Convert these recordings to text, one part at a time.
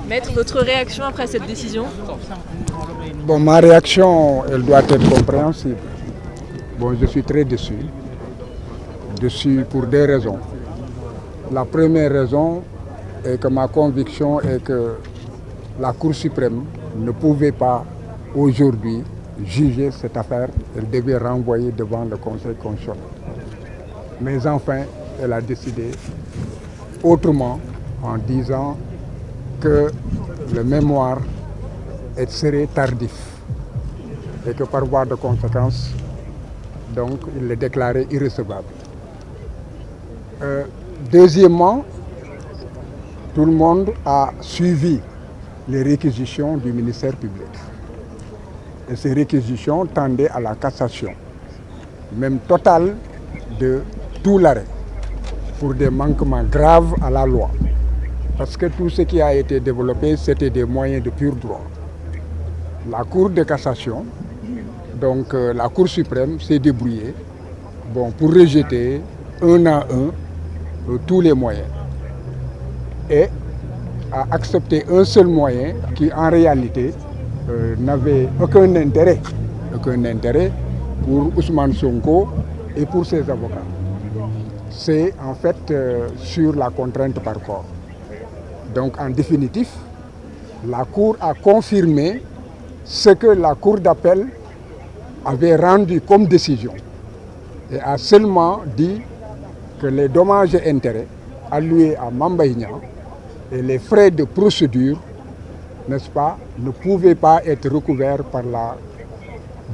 Maître, votre réaction après cette décision? Bon, ma réaction, elle doit être compréhensible. Bon, je suis très déçu. Déçu pour deux raisons. La première raison est que ma conviction est que la Cour suprême ne pouvait pas aujourd'hui juger cette affaire. Elle devait renvoyer devant le Conseil constitutionnel. Mais enfin, elle a décidé autrement en disant que le mémoire serait tardif et que par voie de conséquence, donc, il est déclaré irrecevable. Deuxièmement, tout le monde a suivi les réquisitions du ministère public. Et ces réquisitions tendaient à la cassation, même totale, de tout l'arrêt, pour des manquements graves à la loi. Parce que tout ce qui a été développé, c'était des moyens de pur droit. La Cour de cassation, donc la Cour suprême, s'est débrouillée pour rejeter un à un tous les moyens et a accepté un seul moyen qui en réalité n'avait aucun intérêt pour Ousmane Sonko et pour ses avocats. C'est en fait sur la contrainte par corps. Donc en définitif, la Cour a confirmé ce que la Cour d'appel avait rendu comme décision et a seulement dit que les dommages et intérêts alloués à Mame Mbaye Niang et les frais de procédure, n'est-ce pas, ne pouvaient pas être recouverts par la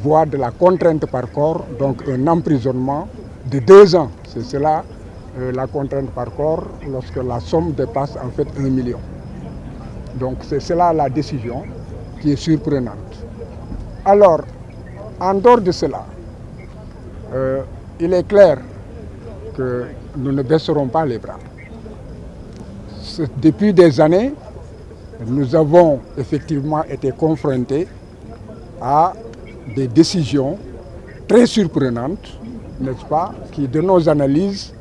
voie de la contrainte par corps, donc un emprisonnement de 2 ans. C'est cela la contrainte par corps lorsque la somme dépasse en fait 1 million. Donc c'est cela la décision qui est surprenante. Alors, en dehors de cela, il est clair que nous ne baisserons pas les bras. Depuis des années, nous avons effectivement été confrontés à des décisions très surprenantes, n'est-ce pas, qui de nos analyses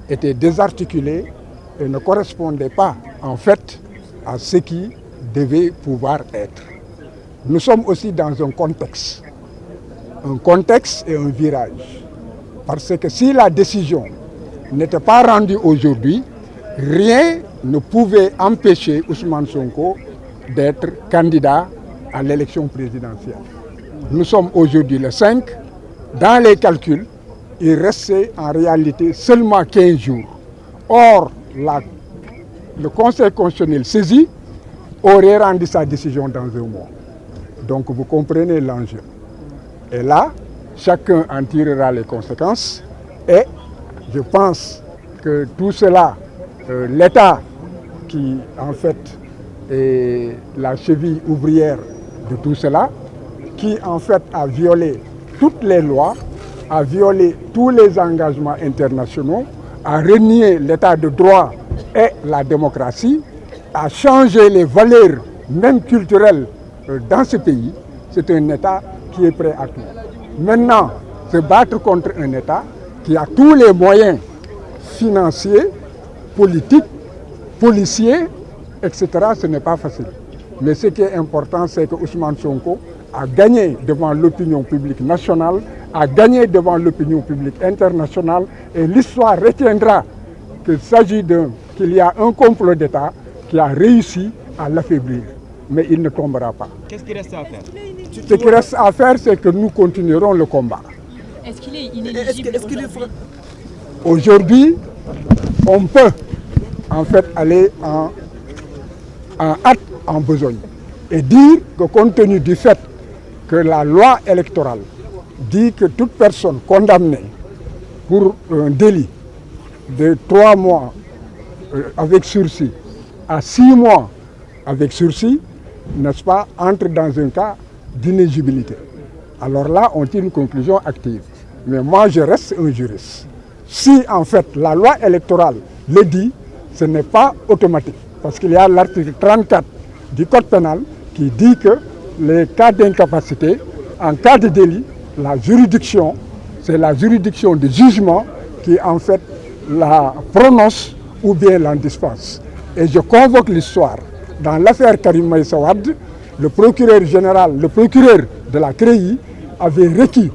étaient désarticulées et ne correspondaient pas en fait à ce qui devait pouvoir être. Nous sommes aussi dans un contexte et un virage. Parce que si la décision n'était pas rendue aujourd'hui, rien ne pouvait empêcher Ousmane Sonko d'être candidat à l'élection présidentielle. Nous sommes aujourd'hui le 5. Dans les calculs, il restait en réalité seulement 15 jours. Or, le Conseil constitutionnel saisi aurait rendu sa décision dans 1 mois. Donc vous comprenez l'enjeu. Et là, chacun en tirera les conséquences. Et je pense que tout cela, l'État qui en fait est la cheville ouvrière de tout cela, qui en fait a violé toutes les lois, a violé tous les engagements internationaux, a renié l'état de droit et la démocratie, a changé les valeurs même culturelles dans ce pays, c'est un État qui est prêt à tout. Maintenant, se battre contre un État qui a tous les moyens financiers, politiques, policiers, etc., ce n'est pas facile. Mais ce qui est important, c'est que Ousmane Sonko a gagné devant l'opinion publique nationale, a gagné devant l'opinion publique internationale, et l'histoire retiendra qu'il y a un complot d'État qui a réussi à l'affaiblir. Mais il ne tombera pas. Qu'est-ce qui reste à faire? Ce qui reste à faire, c'est que nous continuerons le combat. Est-ce qu'il est inéligible aujourd'hui? On peut en fait aller en hâte en besogne et dire que compte tenu du fait que la loi électorale dit que toute personne condamnée pour un délit de 3 mois avec sursis à 6 mois avec sursis, n'est-ce pas, entre dans un cas d'inéligibilité. Alors là, on tire une conclusion active. Mais moi, je reste un juriste. Si en fait la loi électorale le dit, ce n'est pas automatique. Parce qu'il y a l'article 34 du Code pénal qui dit que les cas d'incapacité, en cas de délit, la juridiction, c'est la juridiction de jugement qui en fait la prononce ou bien l'en dispense. Et je convoque l'histoire. Dans l'affaire Karim Meïssa Wade, le procureur général, le procureur de la CREI avait requis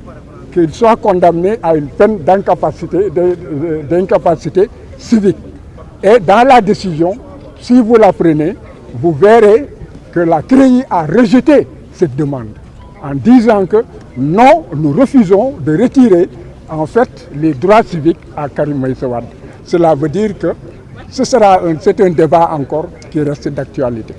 qu'il soit condamné à une peine d'incapacité civique. Et dans la décision, si vous la prenez, vous verrez que la CREI a rejeté cette demande en disant que non, nous refusons de retirer en fait les droits civiques à Karim Meïssa Wade. Cela veut dire que c'est un débat encore qui reste d'actualité.